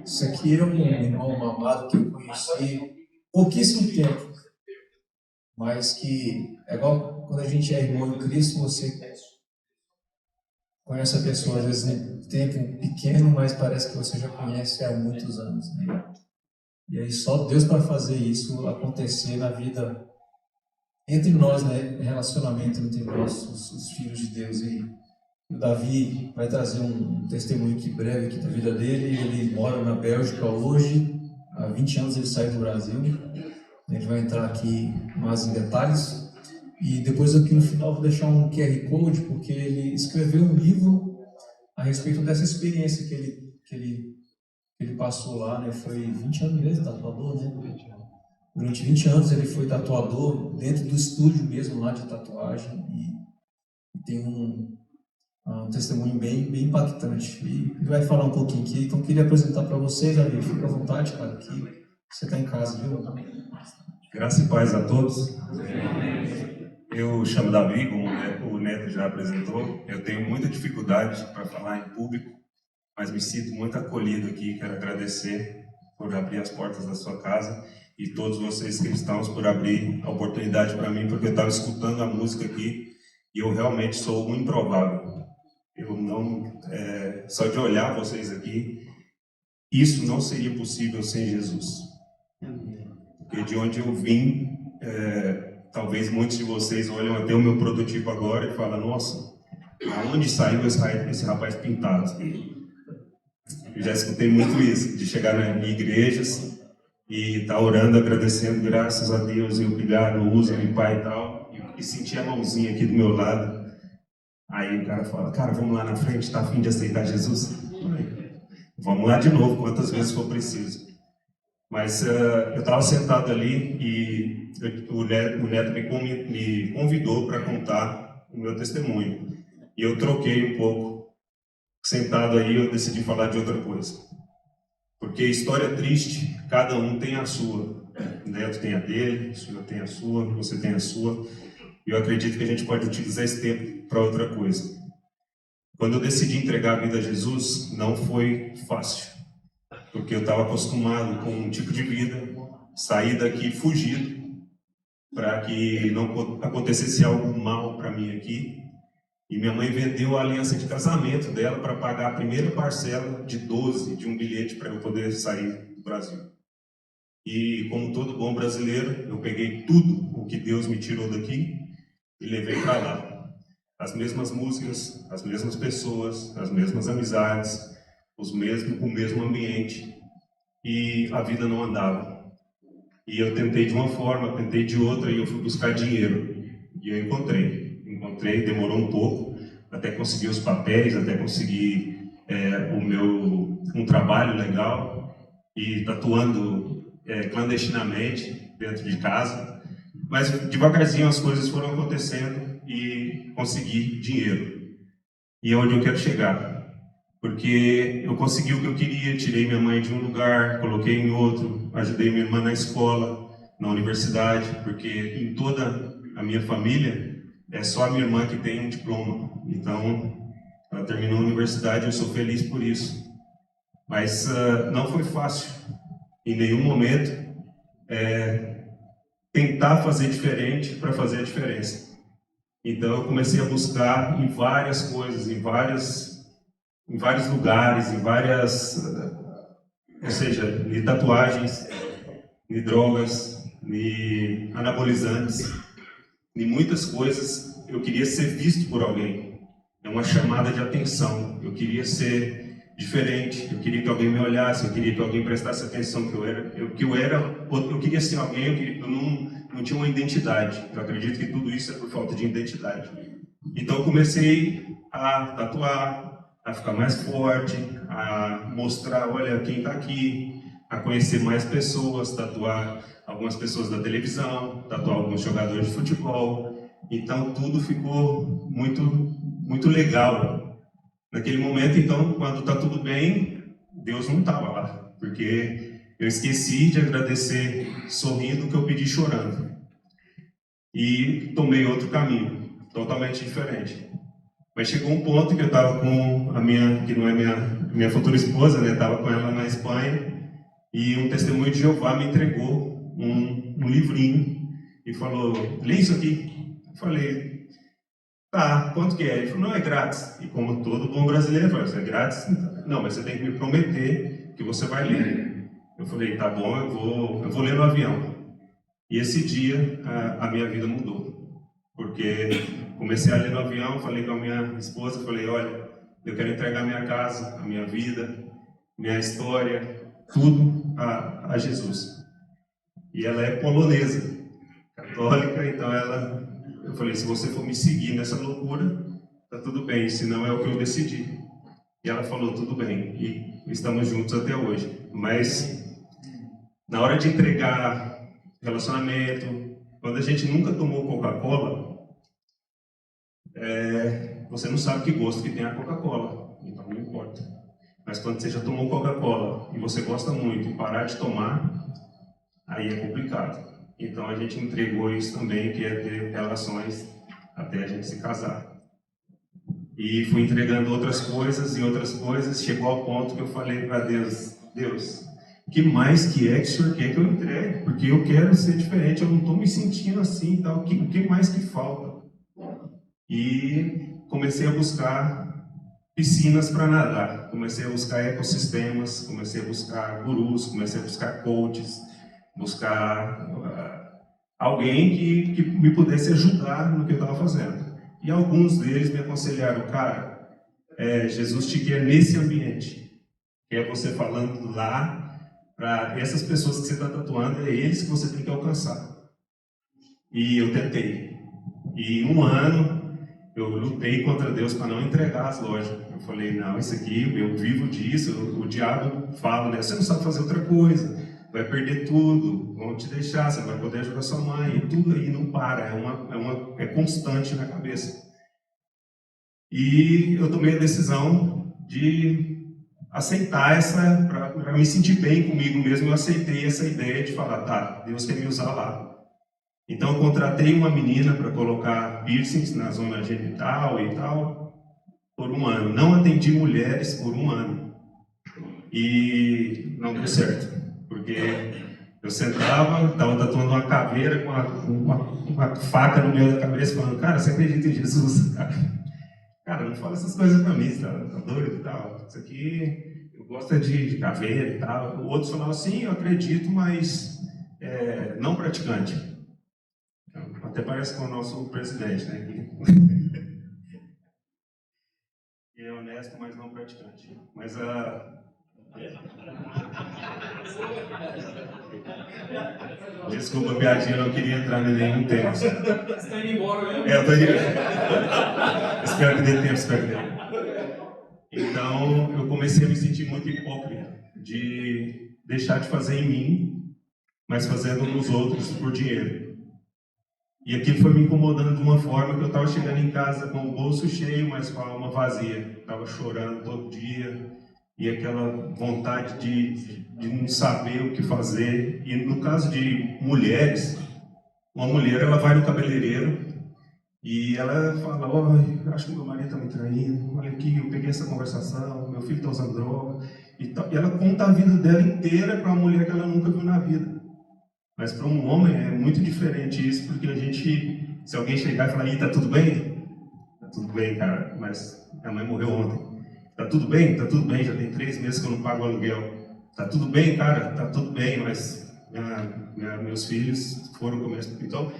Isso aqui é um irmão amado que eu conheci pouquíssimo tempo, mas que é igual quando a gente é irmão em Cristo, você conhece a pessoa às vezes em tempo pequeno, mas parece que você já conhece há muitos anos, né? E aí só Deus para fazer isso acontecer na vida entre nós, né? Relacionamento entre nós, os filhos de Deus. E o Davi vai trazer um testemunho aqui breve aqui da vida dele. Ele mora na Bélgica hoje, há 20 anos ele saiu do Brasil. Ele vai entrar aqui mais em detalhes. E depois aqui no final eu vou deixar um QR Code, porque ele escreveu um livro a respeito dessa experiência que ele passou lá, né? Foi 20 anos mesmo, tatuador, né? Durante 20 anos ele foi tatuador dentro do estúdio mesmo lá de tatuagem e tem um testemunho bem impactante. E ele vai falar um pouquinho aqui, então eu queria apresentar para vocês, Davi, fica à vontade, cara, que você está em casa, viu? Graça e paz a todos. Eu chamo Davi, como o Neto já apresentou. Eu tenho muita dificuldade para falar em público, mas me sinto muito acolhido aqui. Quero agradecer por abrir as portas da sua casa e todos vocês cristãos por abrir a oportunidade para mim, porque eu estava escutando a música aqui e eu realmente sou um improvável. Eu não, só de olhar vocês aqui, isso não seria possível sem Jesus. Porque de onde eu vim, talvez muitos de vocês olham até o meu prototipo agora e falam: nossa, aonde saiu esse rapaz pintado? Eu já escutei muito isso, de chegar em igrejas e estar orando, agradecendo, graças a Deus e obrigado, usa-me, Pai e tal, e sentir a mãozinha aqui do meu lado. Aí o cara fala: cara, vamos lá na frente, está a fim de aceitar Jesus? Vamos lá de novo, quantas vezes for preciso. Mas eu estava sentado ali e o Neto me convidou para contar o meu testemunho. E eu troquei um pouco. Sentado aí, eu decidi falar de outra coisa. Porque história triste, cada um tem a sua. O Neto tem a dele, o senhor tem a sua, você tem a sua. E eu acredito que a gente pode utilizar esse tempo para outra coisa. Quando eu decidi entregar a vida a Jesus, não foi fácil. Porque eu estava acostumado com um tipo de vida, sair daqui fugido, para que não acontecesse algo mal para mim aqui. E minha mãe vendeu a aliança de casamento dela para pagar a primeira parcela de 12 de um bilhete para eu poder sair do Brasil. E como todo bom brasileiro, eu peguei tudo o que Deus me tirou daqui e levei para lá. As mesmas músicas, as mesmas pessoas, as mesmas amizades, o mesmo ambiente. E a vida não andava. E eu tentei de uma forma, tentei de outra, e eu fui buscar dinheiro. E eu encontrei, demorou um pouco, até conseguir os papéis, até conseguir um trabalho legal, e tatuando clandestinamente dentro de casa. Mas devagarzinho as coisas foram acontecendo e consegui dinheiro. E é onde eu quero chegar. Porque eu consegui o que eu queria, tirei minha mãe de um lugar, coloquei em outro, ajudei minha irmã na escola, na universidade, porque em toda a minha família é só a minha irmã que tem um diploma. Então, ela terminou a universidade e eu sou feliz por isso. Mas não foi fácil, em nenhum momento, tentar fazer diferente para fazer a diferença. Então, eu comecei a buscar em várias coisas, em vários lugares, ou seja, de tatuagens, de drogas, de anabolizantes, de muitas coisas. Eu queria ser visto por alguém. É uma chamada de atenção. Eu queria ser diferente. Eu queria que alguém me olhasse. Eu queria que alguém prestasse atenção que eu era. Eu queria ser alguém. Eu não tinha uma identidade. Eu acredito que tudo isso é por falta de identidade. Então eu comecei a tatuar, a ficar mais forte, a mostrar, olha, quem está aqui, a conhecer mais pessoas, tatuar algumas pessoas da televisão, tatuar alguns jogadores de futebol. Então tudo ficou muito legal. Naquele momento, então, quando está tudo bem, Deus não estava lá, porque eu esqueci de agradecer sorrindo o que eu pedi chorando. E tomei outro caminho, totalmente diferente. Mas chegou um ponto que eu estava com que não é minha futura esposa, né, estava com ela na Espanha, e um testemunho de Jeová me entregou um livrinho e falou: lê isso aqui. Eu falei: tá, quanto que é? Ele falou: não, é grátis. E como todo bom brasileiro, eu falei: é grátis? Não, mas você tem que me prometer que você vai ler. Eu falei: tá bom, eu vou ler no avião. E esse dia a minha vida mudou, porque comecei a ler no avião, falei com a minha esposa, falei: olha, eu quero entregar minha casa, a minha vida, minha história, tudo a Jesus. E ela é polonesa, católica, então eu falei: se você for me seguir nessa loucura, tá tudo bem, senão é o que eu decidi. E ela falou: tudo bem, e estamos juntos até hoje. Mas na hora de entregar relacionamento, quando a gente nunca tomou Coca-Cola, você não sabe que gosto que tem a Coca-Cola, então não importa. Mas quando você já tomou Coca-Cola e você gosta muito e parar de tomar, aí é complicado. Então a gente entregou isso também, que é ter relações até a gente se casar. E fui entregando outras coisas e outras coisas, chegou ao ponto que eu falei para Deus: Deus, o que mais que é que o Senhor quer que eu entregue? Porque eu quero ser diferente, eu não estou me sentindo assim, tá? O que mais que falta? E comecei a buscar piscinas para nadar, comecei a buscar ecossistemas, comecei a buscar gurus, comecei a buscar coaches, buscar alguém que me pudesse ajudar no que eu estava fazendo. E alguns deles me aconselharam: cara, Jesus te quer nesse ambiente, quer você falando lá para essas pessoas que você está tatuando, é eles que você tem que alcançar. E eu tentei. E em 1 ano eu lutei contra Deus para não entregar as lojas. Eu falei: não, isso aqui, eu vivo disso. O diabo fala, né? Você não sabe fazer outra coisa, vai perder tudo, vão te deixar, você não vai poder ajudar sua mãe. E tudo aí não para, é constante na cabeça. E eu tomei a decisão de aceitar para me sentir bem comigo mesmo. Eu aceitei essa ideia de falar: tá, Deus quer me usar lá. Então eu contratei uma menina para colocar piercings na zona genital e tal, por 1 ano. Não atendi mulheres por 1 ano. E não deu certo, porque eu sentava, estava tatuando uma caveira com uma faca no meio da cabeça, falando: cara, você acredita em Jesus? Cara, não fala essas coisas para mim, tá doido e tal. Isso aqui, eu gosto de caveira e tal. O outro falava: sim, eu acredito, mas não praticante. Até parece com o nosso presidente, né? Que é honesto, mas não praticante. Mas desculpa, piadinha, eu não queria entrar em nenhum tema. Você está indo embora mesmo? Eu tô indo. Espero que dê tempo, espero que dê tempo. Então, eu comecei a me sentir muito hipócrita de deixar de fazer em mim, mas fazendo nos outros por dinheiro. E aquilo foi me incomodando de uma forma que eu estava chegando em casa com o bolso cheio, mas com a alma vazia. Estava chorando todo dia, e aquela vontade de não saber o que fazer. E no caso de mulheres, uma mulher, ela vai no cabeleireiro e ela fala: oh, acho que meu marido está me traindo, olha aqui, eu peguei essa conversação, meu filho está usando droga. E ela conta a vida dela inteira para uma mulher que ela nunca viu na vida. Mas para um homem é muito diferente isso, porque a gente, se alguém chegar e falar: ih, tá tudo bem? Tá tudo bem, cara, mas minha mãe morreu ontem. Tá tudo bem? Tá tudo bem, já tem 3 meses que eu não pago o aluguel. Tá tudo bem, cara? Tá tudo bem, mas meus filhos foram começo. Então,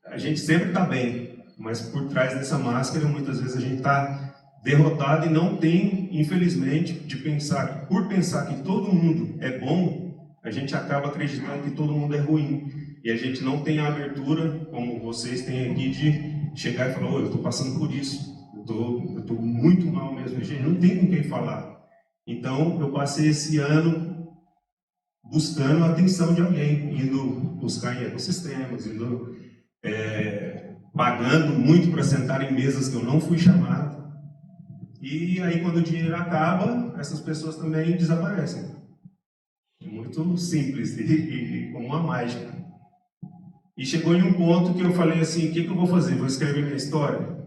a gente sempre tá bem, mas por trás dessa máscara, muitas vezes a gente tá derrotado e não tem, infelizmente, por pensar que todo mundo é bom, a gente acaba acreditando que todo mundo é ruim. E a gente não tem a abertura, como vocês têm aqui, de chegar e falar: oh, eu estou passando por isso, eu estou muito mal mesmo, gente, não tem com quem falar. Então, eu passei esse ano buscando a atenção de alguém, indo buscar em ecossistemas, pagando muito para sentar em mesas que eu não fui chamado. E aí, quando o dinheiro acaba, essas pessoas também desaparecem. Muito simples e como uma mágica. E chegou em um ponto que eu falei assim: o que eu vou fazer? Vou escrever minha história?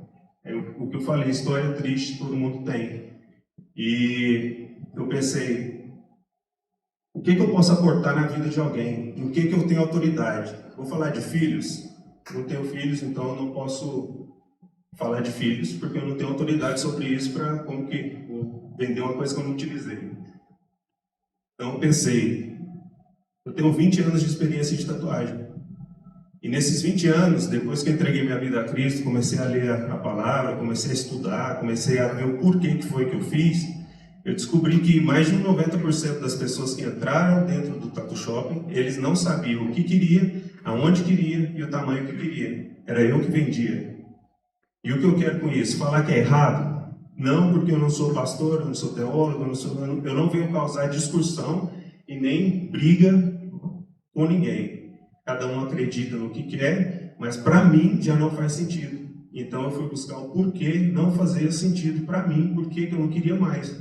O que eu falei, história triste todo mundo tem. E eu pensei, o que eu posso aportar na vida de alguém? Em que eu tenho autoridade? Vou falar de filhos? Não tenho filhos, então eu não posso falar de filhos, porque eu não tenho autoridade sobre isso para como que vender uma coisa que eu não utilizei. Então eu pensei, eu tenho 20 anos de experiência de tatuagem. E nesses 20 anos, depois que eu entreguei minha vida a Cristo, comecei a ler a palavra, comecei a estudar, comecei a ver o porquê que foi que eu fiz, eu descobri que mais de 90% das pessoas que entraram dentro do Tattoo Shopping, eles não sabiam o que queria, aonde queria e o tamanho que queria. Era eu que vendia. E o que eu quero com isso? Falar que é errado? Não, porque eu não sou pastor, eu não sou teólogo, eu não venho causar discussão e nem briga com ninguém. Cada um acredita no que quer, mas para mim já não faz sentido. Então eu fui buscar o porquê não fazia sentido para mim, porque eu não queria mais.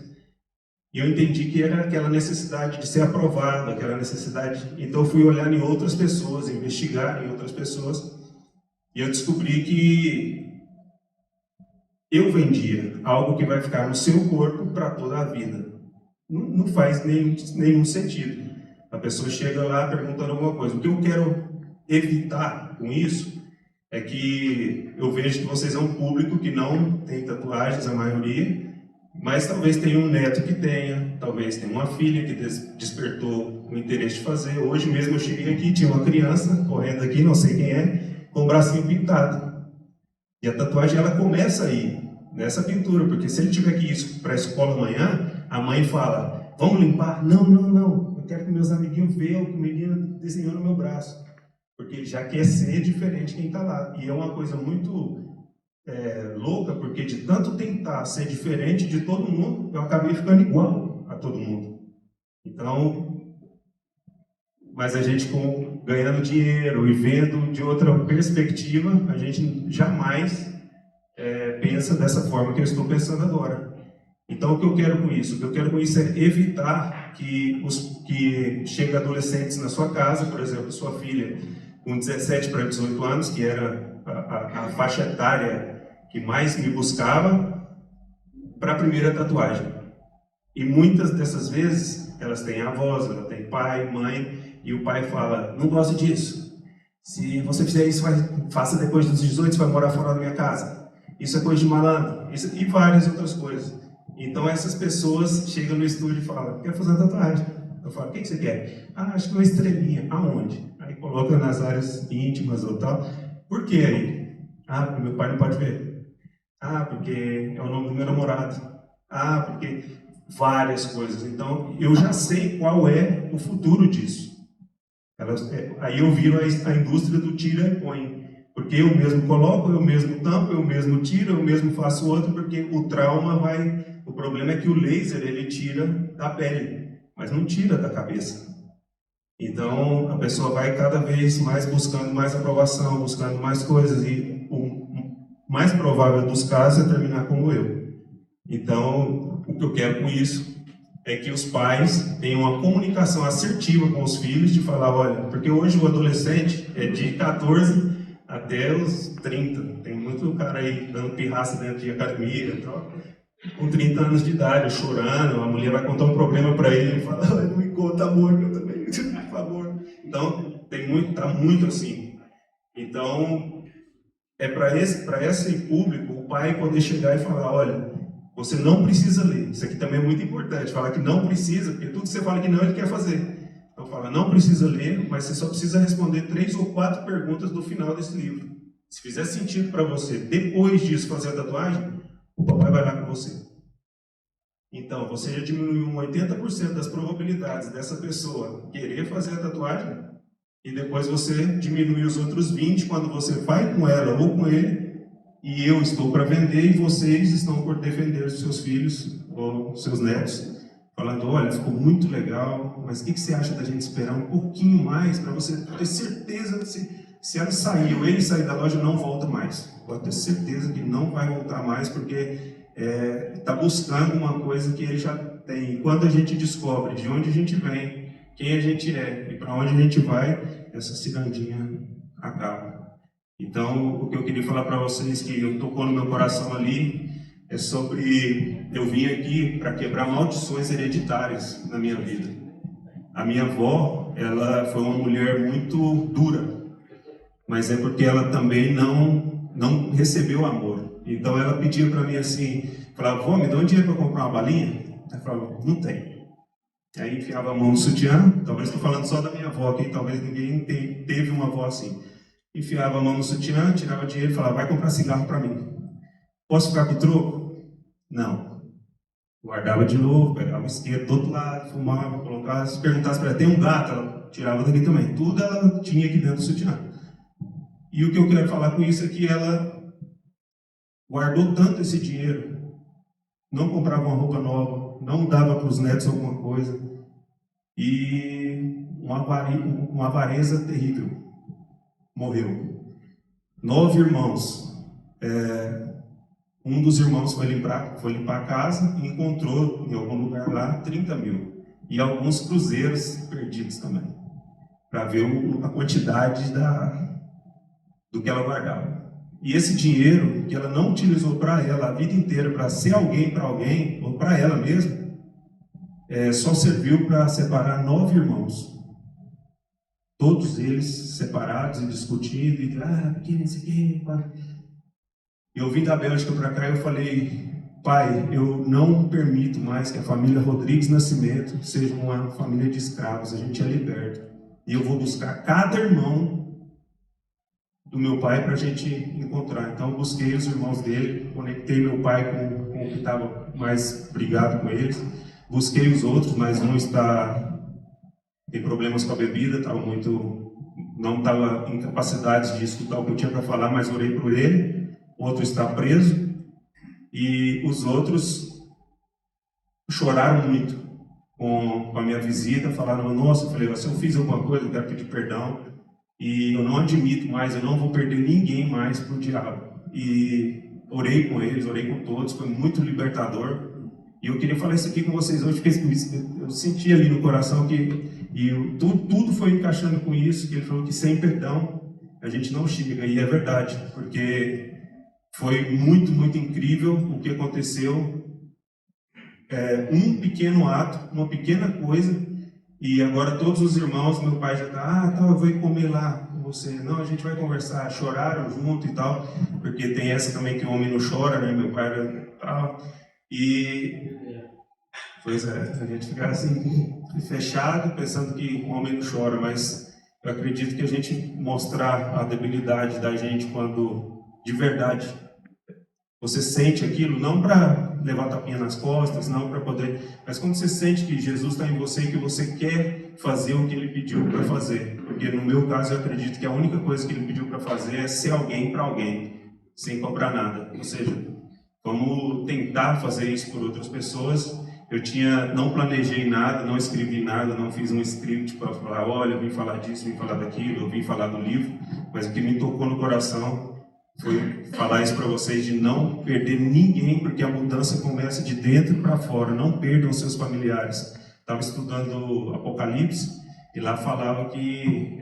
E eu entendi que era aquela necessidade de ser aprovado, aquela necessidade. Então eu fui olhar em outras pessoas, investigar em outras pessoas, e eu descobri que eu vendia algo que vai ficar no seu corpo para toda a vida. Não faz nenhum sentido. A pessoa chega lá perguntando alguma coisa. O que eu quero evitar com isso é que eu vejo que vocês são um público que não tem tatuagens, a maioria, mas talvez tenha um neto que tenha, talvez tenha uma filha que despertou o interesse de fazer. Hoje mesmo eu cheguei aqui, tinha uma criança correndo aqui, não sei quem é, com o bracinho pintado. E a tatuagem ela começa aí, nessa pintura, porque se ele tiver que ir para a escola amanhã, a mãe fala, vamos limpar? Não, não, não, eu quero que meus amiguinhos vejam que o menino desenhou no meu braço. Porque ele já quer ser diferente quem está lá. E é uma coisa muito louca, porque de tanto tentar ser diferente de todo mundo, eu acabei ficando igual a todo mundo. Então, mas a gente ganhando dinheiro e vendo de outra perspectiva, a gente jamais pensa dessa forma que eu estou pensando agora. Então, o que eu quero com isso? O que eu quero com isso é evitar que chegue adolescentes na sua casa, por exemplo, sua filha com 17 para 18 anos, que era a faixa etária que mais me buscava, para a primeira tatuagem. E muitas dessas vezes, elas têm avós, elas têm pai, mãe, e o pai fala, não gosto disso. Se você fizer isso, faça depois dos 18, você vai morar fora da minha casa. Isso é coisa de malandro. E várias outras coisas. Então essas pessoas chegam no estúdio e falam, quero fazer uma tatuagem. Eu falo, o que você quer? Ah, acho que uma estrelinha. Aonde? Aí coloca nas áreas íntimas ou tal. Por que aí? Ah, porque meu pai não pode ver. Ah, porque é o nome do meu namorado. Ah, porque várias coisas. Então eu já sei qual é o futuro disso. Aí eu viro a indústria do tira e põe. Porque eu mesmo coloco, eu mesmo tampo, eu mesmo tiro, eu mesmo faço outro, porque o trauma vai... O problema é que o laser, ele tira da pele, mas não tira da cabeça. Então, a pessoa vai cada vez mais buscando mais aprovação, buscando mais coisas, e o mais provável dos casos é terminar como eu. Então, o que eu quero com isso é que os pais tenham uma comunicação assertiva com os filhos, de falar, olha, porque hoje o adolescente é de 14 até os 30. Tem muito cara aí dando pirraça dentro de academia e tal, com 30 anos de idade, chorando, a mulher vai contar um problema para ele, ele fala, não me conta, amor, eu também, por favor. Então, tá muito assim. Então, é para esse público, o pai poder chegar e falar, olha, você não precisa ler. Isso aqui também é muito importante, falar que não precisa, porque tudo que você fala que não, ele quer fazer. Então fala, não precisa ler, mas você só precisa responder 3 ou 4 perguntas no final desse livro. Se fizer sentido para você, depois disso, fazer a tatuagem, o papai vai lá com você. Então, você já diminuiu 80% das probabilidades dessa pessoa querer fazer a tatuagem, e depois você diminui os outros 20% quando você vai com ela ou com ele, e eu estou para vender e vocês estão por defender os seus filhos ou seus netos, falando, olha, ficou muito legal, mas o que você acha da gente esperar um pouquinho mais para você ter certeza que se ela sair ou ele sair da loja, não volta mais. Pode ter certeza que não vai voltar mais, porque está buscando uma coisa que ele já tem. E quando a gente descobre de onde a gente vem, quem a gente é e para onde a gente vai, essa cirandinha acaba. Então, o que eu queria falar para vocês, que tocou no meu coração ali, é sobre... Eu vim aqui para quebrar maldições hereditárias na minha vida. A minha avó, ela foi uma mulher muito dura, mas é porque ela também não recebeu amor. Então ela pedia para mim assim, falava, vó, me dá um dinheiro para comprar uma balinha? Ela falava, não tem. Aí enfiava a mão no sutiã, talvez estou falando só da minha avó aqui, talvez ninguém teve uma avó assim. Enfiava a mão no sutiã, tirava dinheiro e falava, vai comprar cigarro para mim. Posso ficar com troco? Não. Guardava de novo, pegava o isqueiro do outro lado, fumava, colocava, se perguntasse para ela, tem um gato? Ela tirava daqui também. Tudo ela tinha aqui dentro do sutiã. E o que eu quero falar com isso é que ela guardou tanto esse dinheiro, não comprava uma roupa nova, não dava para os netos alguma coisa, e uma avareza terrível. Morreu. 9 irmãos. Um dos irmãos foi limpar a casa e encontrou em algum lugar lá 30 mil. E alguns cruzeiros perdidos também, para ver a quantidade do que ela guardava. E esse dinheiro que ela não utilizou para ela a vida inteira, para ser alguém para alguém, ou para ela mesma, só serviu para separar 9 irmãos. Todos eles separados e discutindo, e porque não sei o que. Eu vim da Bélgica para cá e eu falei, pai, eu não permito mais que a família Rodrigues Nascimento seja uma família de escravos, a gente é liberto. E eu vou buscar cada irmão do meu pai para a gente encontrar. Então eu busquei os irmãos dele, conectei meu pai com o que estava mais brigado com eles, busquei os outros, mas um tem problemas com a bebida, não estava em capacidade de escutar o que eu tinha para falar, mas orei por ele. Outro está preso, e os outros choraram muito com a minha visita, falaram, nossa, eu falei, se eu fiz alguma coisa, eu quero pedir perdão, e eu não admito mais, eu não vou perder ninguém mais para o diabo. E orei com eles, orei com todos, foi muito libertador, e eu queria falar isso aqui com vocês hoje, porque eu senti ali no coração tudo foi encaixando com isso, que ele falou que sem perdão a gente não chega, e é verdade, porque foi muito, muito incrível o que aconteceu. Um pequeno ato, uma pequena coisa, e agora todos os irmãos, meu pai já está, eu vou ir comer lá com você. Não, a gente vai conversar, choraram junto e tal, porque tem essa também que o homem não chora, né, meu pai tal. E, pois é, a gente fica assim, fechado, pensando que o homem não chora, mas eu acredito que a gente mostrar a debilidade da gente quando, de verdade, você sente aquilo, não para levar tapinha nas costas, não para poder... Mas quando você sente que Jesus está em você e que você quer fazer o que Ele pediu para fazer. Porque no meu caso eu acredito que a única coisa que Ele pediu para fazer é ser alguém para alguém, sem cobrar nada. Ou seja, vamos tentar fazer isso por outras pessoas. Não planejei nada, não escrevi nada, não fiz um script para falar, olha, eu vim falar disso, vim falar daquilo, eu vim falar do livro. Mas o que me tocou no coração foi falar isso para vocês, de não perder ninguém, porque a mudança começa de dentro para fora. Não perdam seus familiares. Estava estudando Apocalipse e lá falava que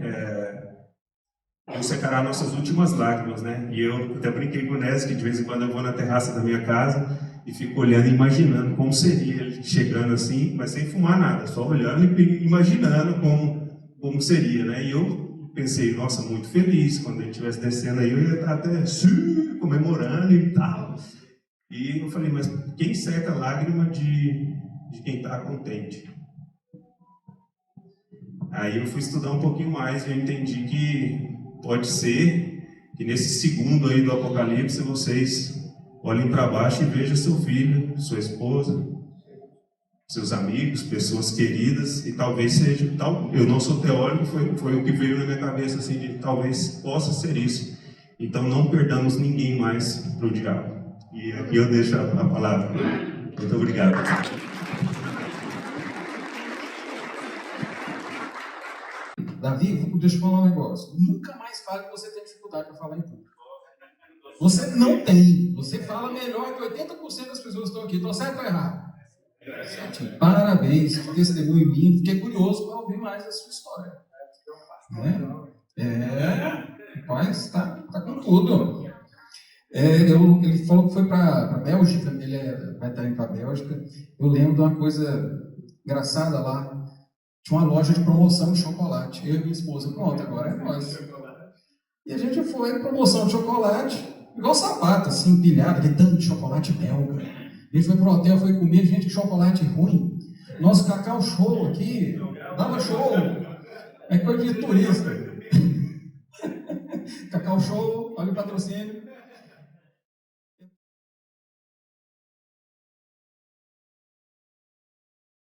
Deus secará nossas últimas lágrimas, né? E eu até brinquei com o Nézio, que de vez em quando eu vou na terraça da minha casa e fico olhando e imaginando como seria ele chegando assim, mas sem fumar nada, só olhando e imaginando como seria, né? E eu pensei, nossa, muito feliz, quando ele estivesse descendo aí, eu ia estar até comemorando e tal. E eu falei, mas quem seca a lágrima de quem está contente? Aí eu fui estudar um pouquinho mais e eu entendi que pode ser que nesse segundo aí do Apocalipse vocês olhem para baixo e vejam seu filho, sua esposa, seus amigos, pessoas queridas, e talvez seja, eu não sou teórico, foi o que veio na minha cabeça, assim, de talvez possa ser isso. Então não perdamos ninguém mais para o diabo. E aqui eu deixo a palavra. Muito obrigado. Davi, deixa eu falar um negócio. Nunca mais fale que você tem dificuldade para falar em público. Você não tem. Você fala melhor que 80% das pessoas que estão aqui. Estou certo ou errado? Certinho. Parabéns, que testemunho lindo. Fiquei curioso para ouvir mais a sua história. Rapaz, tá com tudo. Ele falou que foi para a Bélgica, vai estar indo para a Bélgica. Eu lembro de uma coisa engraçada lá. Tinha uma loja de promoção de chocolate. Eu e minha esposa, pronto, agora é nós. E a gente foi, promoção de chocolate, igual sapato, assim, empilhado, aquele tanto de chocolate belga. A gente foi pro hotel, foi comer, gente, que chocolate ruim. Nosso Cacau Show aqui, dava show. É coisa de turista. Cacau Show, olha o patrocínio.